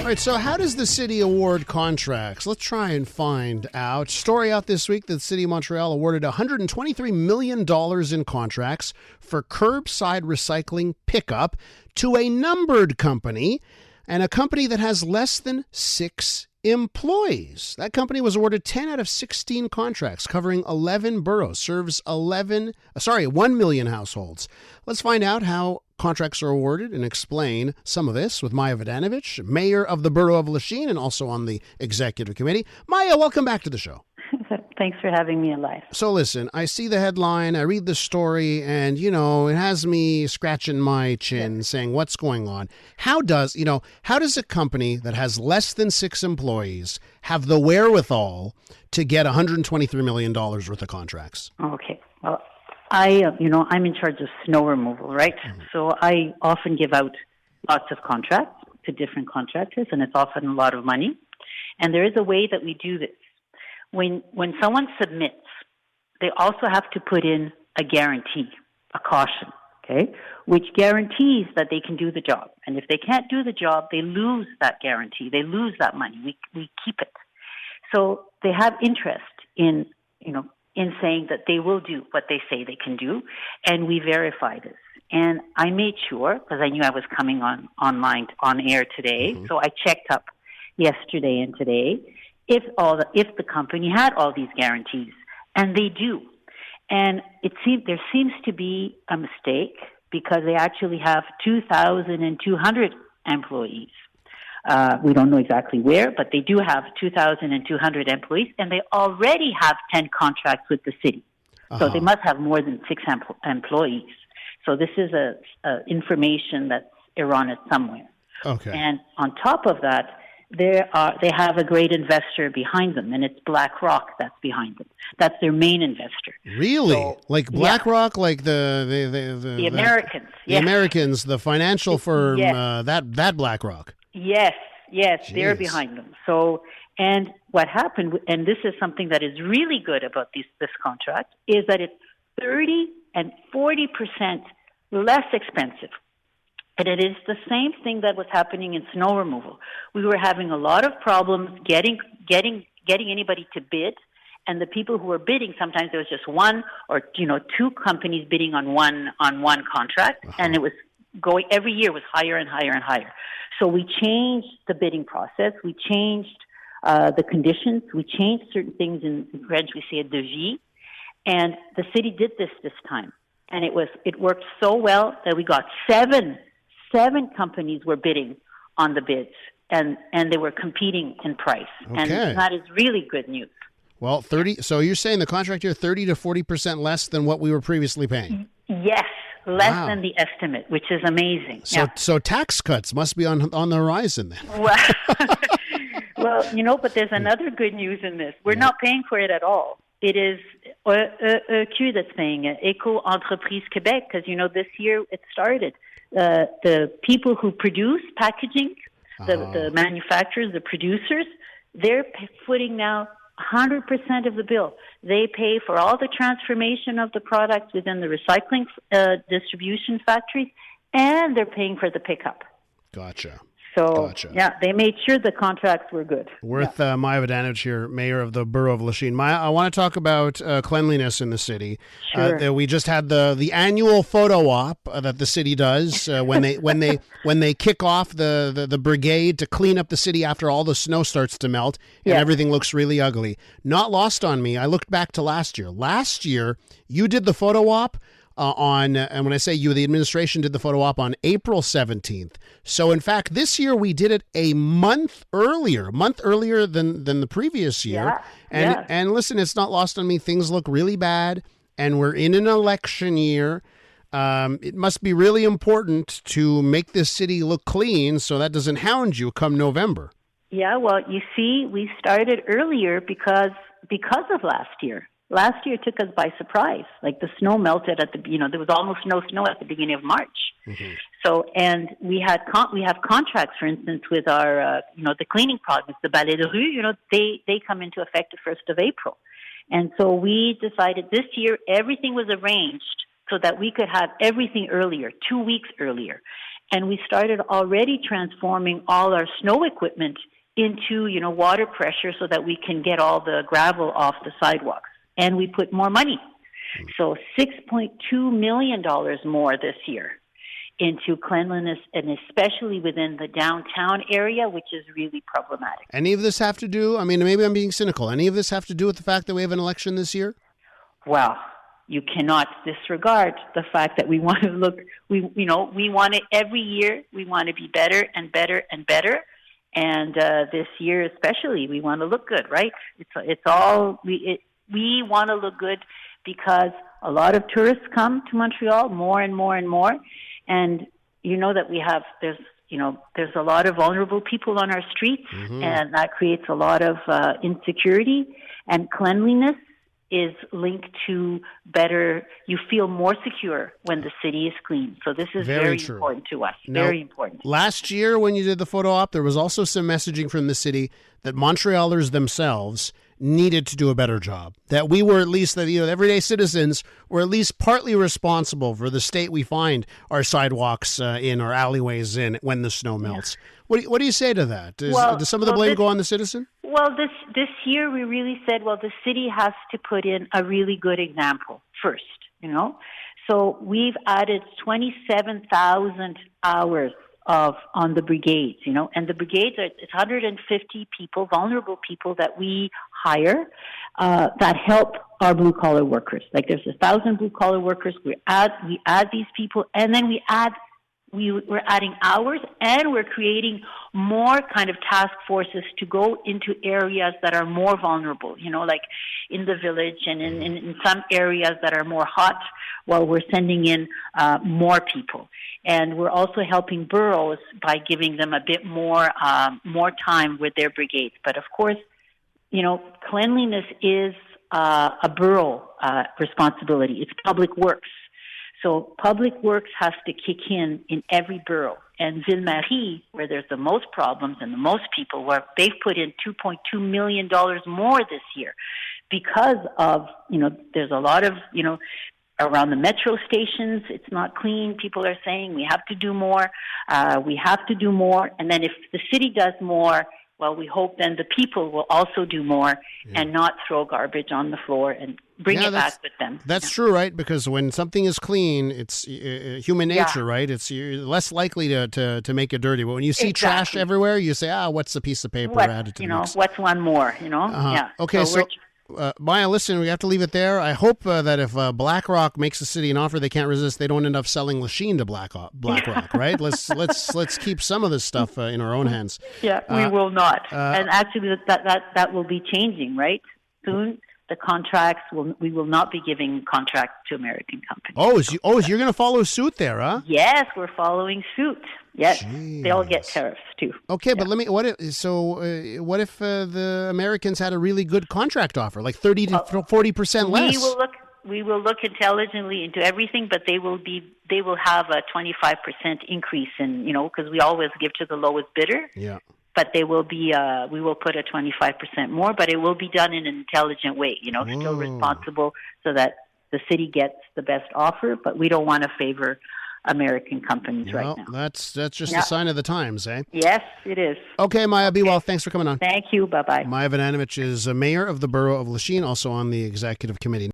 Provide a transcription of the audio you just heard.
All right, so how does the city award contracts? Let's try and find out. Story out this week that the city of Montreal awarded $123 million in contracts for curbside recycling pickup to a numbered company and a company that has less than 6 employees. That company was awarded 10 out of 16 contracts covering 11 boroughs, serves 1 million households. Let's find out how contracts are awarded and explain some of this with Maja Vodanovic, mayor of the borough of Lachine and also on the executive committee. Maja, welcome back to the show. Thanks for having me alive. So listen, I see the headline, I read the story, and, it has me scratching my chin saying, what's going on? How does a company that has less than 6 employees have the wherewithal to get $123 million worth of contracts? Okay. Well, I'm in charge of snow removal, right? Mm-hmm. So I often give out lots of contracts to different contractors, and it's often a lot of money. And there is a way that we do this. When someone submits, they also have to put in a guarantee, a caution, okay, which guarantees that they can do the job. And if they can't do the job, they lose that guarantee. They lose that money. We keep it. So they have interest in saying that they will do what they say they can do, and we verify this. And I made sure, because I knew I was coming on air today, so I checked up yesterday and today if the company had all these guarantees, and they do. And there seems to be a mistake because they actually have 2,200 employees. We don't know exactly where, but they do have 2,200 employees, and they already have 10 contracts with the city. So they must have more than 6 employees. So this is a information that's erroneous somewhere. Okay. And on top of that, they have a great investor behind them, and it's BlackRock that's behind them. That's their main investor. Really? So, like BlackRock, like the Americans. The Americans, the financial firm, yes. that BlackRock. Yes, Jeez. they're behind them. So, and what happened, and this is something that is really good about this contract, is that it's 30 and 40% less expensive. And it is the same thing that was happening in snow removal. We were having a lot of problems getting anybody to bid, and the people who were bidding, sometimes there was just one or 2 companies bidding on one contract, and it was going every year was higher and higher and higher. So we changed the bidding process. We changed the conditions. We changed certain things. In French, we say a devis. And the city did this time. And it worked so well that we got 7 companies were bidding on the bids. And they were competing in price. Okay. And that is really good news. Well, so you're saying the contract here 30 to 40% less than what we were previously paying? Yes. Less than the estimate, which is amazing. So tax cuts must be on the horizon then. Well, but there's another good news in this. We're not paying for it at all. It is EQ that's paying it, Éco Entreprise Québec, because, this year it started. The people who produce packaging, the manufacturers, the producers, they're footing now 100% of the bill. They pay for all the transformation of the products within the recycling distribution factories, and they're paying for the pickup. Gotcha. So, they made sure the contracts were good. Maja Vodanovic here, mayor of the borough of Lachine. Maja, I want to talk about cleanliness in the city. Sure. We just had the annual photo op that the city does when they kick off the brigade to clean up the city after all the snow starts to melt and everything looks really ugly. Not lost on me. I looked back to last year. Last year, you did the photo op. And when I say you, the administration did the photo op on April 17th. So, in fact, this year we did it a month earlier than the previous year. And listen, it's not lost on me. Things look really bad, and we're in an election year. It must be really important to make this city look clean so that doesn't hound you come November. Yeah, well, you see, we started earlier because of last year. Last year took us by surprise. Like the snow melted there was almost no snow at the beginning of March. Mm-hmm. So, and we have contracts, for instance, with our, the cleaning products, the balai de rue, they come into effect the 1st of April. And so we decided this year everything was arranged so that we could have everything earlier, 2 weeks earlier. And we started already transforming all our snow equipment into, water pressure so that we can get all the gravel off the sidewalks. And we put more money. So $6.2 million more this year into cleanliness, and especially within the downtown area, which is really problematic. Any of this have to do, maybe I'm being cynical, any of this have to do with the fact that we have an election this year? Well, you cannot disregard the fact that we want to look, we want it every year, we want to be better and better and better. And this year especially, we want to look good, right? We want to look good because a lot of tourists come to Montreal, more and more and more. And that there's a lot of vulnerable people on our streets, and that creates a lot of insecurity. And cleanliness is linked to better, you feel more secure when the city is clean. So this is very important to us, very important. Last year when you did the photo op, there was also some messaging from the city that Montrealers themselves needed to do a better job. That we were at least, everyday citizens were at least partly responsible for the state we find our sidewalks in, our alleyways in, when the snow melts. Yeah. What do you say to that? Does some of the blame go on the citizen? Well, this year we really said, the city has to put in a really good example first, So we've added 27,000 hours on the brigades, and the brigades it's 150 people, vulnerable people that we hire that help our blue collar workers. Like there's 1,000 blue collar workers. We add these people, and then we're adding hours, and we're creating more kind of task forces to go into areas that are more vulnerable, like in the village and in some areas that are more hot. Well, we're sending in more people. And we're also helping boroughs by giving them a bit more time with their brigades. But of course, cleanliness is a borough responsibility. It's public works. So public works has to kick in every borough. And Ville-Marie, where there's the most problems and the most people, where they've put in $2.2 million more this year because of, there's a lot of, around the metro stations, it's not clean. People are saying we have to do more. We have to do more. And then if the city does more, well, we hope then the people will also do more and not throw garbage on the floor and bring it back with them. That's true, right? Because when something is clean, it's human nature, right? You're less likely to make it dirty. But when you see trash everywhere, you say, what's a piece of paper added to the mix? What's one more, Yeah. Okay, so Maja, listen, we have to leave it there. I hope that if BlackRock makes the city an offer they can't resist, they don't end up selling Lachine to BlackRock, right? Let's keep some of this stuff in our own hands. Yeah, we will not. And actually, that will be changing, right? Soon, the contracts we will not be giving contracts to American companies. You're going to follow suit there, huh? Yes, we're following suit. Yes, they'll get tariffs too. Okay, but what if the Americans had a really good contract offer, like 30 to 40% less? We will look intelligently into everything, but they will have a 25% increase in, because we always give to the lowest bidder. Yeah. But they will be, we will put a 25% more, but it will be done in an intelligent way, still responsible so that the city gets the best offer, but we don't want to favor American companies right now. That's just a sign of the times, eh? Yes, it is. Okay, Maja, be well. Thanks for coming on. Thank you. Bye-bye. Maja Vodanovic is mayor of the borough of Lachine, also on the executive committee.